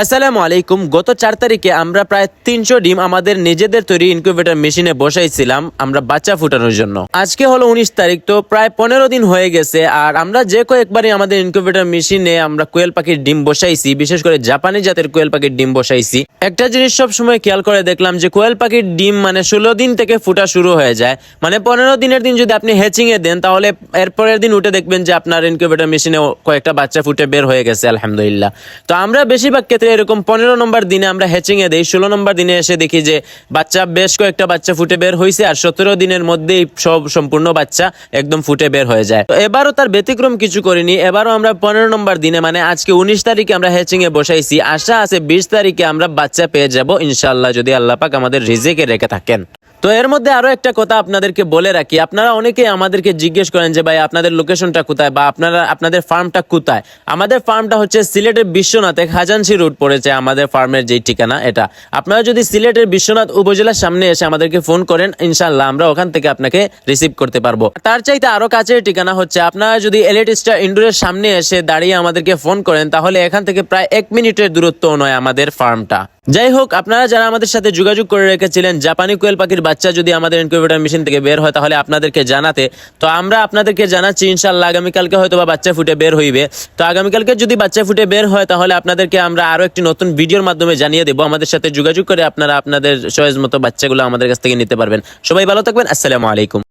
আসসালামু আলাইকুম। গত 4 তারিখে আমরা প্রায় 300 ডিম আমাদের নিজেদের তৈরি ইনকিউবেটর মেশিনে বসাইছিলাম আমরা বাচ্চা ফুটানোর জন্য। আজকে হলো 19 তারিখ, তো প্রায় 15 দিন হয়ে গেছে। আর আমরা যে কয়েকবারই আমাদের ইনকিউবেটর মেশিনে আমরা কোয়েল পাখির ডিম বসাইছি, বিশেষ করে জাপানি জাতের কোয়েল পাখির ডিম বসাইছি, একটা জিনিস সব সময় খেয়াল করে দেখলাম যে কোয়েল পাখির ডিম মানে 16 দিন থেকে ফুটা শুরু হয়ে যায়। মানে 15 দিনের দিন যদি আপনি হ্যাচিং এ দেন, তাহলে এরপরের দিন উঠে দেখবেন যে আপনার ইনকিউবেটর মেশিনে কয়েকটা বাচ্চা ফুটে বের হয়ে গেছে, আলহামদুলিল্লাহ। তো আমরা বেশিরভাগ ক্ষেত্রে এরকম 15 নম্বর দিনে আমরা হ্যাচিং এ দেই, 16 নম্বর দিনে এসে দেখি যে বেশ কয়েকটা বাচ্চা ফুটে বের হয়েছে, আর 17 দিনের মধ্যেই সব সম্পূর্ণ বাচ্চা একদম ফুটে বের হয়ে যায়। তো এবারও তার ব্যতিক্রম কিছু করিনি। এবারও আমরা 15 নম্বর দিনে মানে আজকে 19 তারিখে আমরা হ্যাচিং এ বসাইছি। আশা আছে 20 তারিখে আমরা বাচ্চা পেয়ে যাব ইনশাআল্লাহ, যদি আল্লাহ পাক আমাদের রিজিকে রেখে থাকেন। তো এর মধ্যে আরো একটা কথা আপনাদেরকে বলে রাখি, আপনারা অনেকেই আমাদেরকে জিজ্ঞেস করেন যে ভাই আপনাদের লোকেশনটা কোথায় বা আপনাদের ফার্মটা কোথায়। আমাদের ফার্মটা হচ্ছে সিলেটের বিশ্বনাথে খাজানসি রোড পড়েছে আমাদের ফার্মের যেই ঠিকানা এটা। আপনারা যদি সিলেটের বিশ্বনাথ উপজেলার সামনে এসে আমাদেরকে ফোন করেন, ইনশাআল্লাহ আমরা ওখান থেকে আপনাকে রিসিভ করতে পারবো। তার চাইতে আরো কাছের ঠিকানা হচ্ছে আপনারা যদি এলিট স্টার ইনডোরের সামনে এসে দাঁড়িয়ে আমাদেরকে ফোন করেন, তাহলে এখান থেকে প্রায় 1 মিনিটের দূরত্ব নয় আমাদের ফার্মটা। যাই হোক, আপনারা যারা আমাদের সাথে যোগাযোগ করে রেখেছিলেন জাপানি কোয়েল পাখির বাচ্চা যদি আমাদের ইনকিউবেটর মেশিন থেকে বের হয় তাহলে আপনাদেরকে জানাতে, তো আমরা আপনাদেরকে জানাচ্ছি ইনশাআল্লাহ আগামীকালকে হয়তো বা বাচ্চা ফুটে বের হইবে। তো আগামীকালকে যদি বাচ্চা ফুটে বের হয় তাহলে আপনাদেরকে আমরা আরো একটি নতুন ভিডিওর মাধ্যমে জানিয়ে দেবো। আমাদের সাথে যোগাযোগ করে আপনারা আপনাদের চয়েস মতো বাচ্চাগুলো আমাদের কাছ থেকে নিতে পারবেন। সবাই ভালো থাকবেন। আসসালামু আলাইকুম।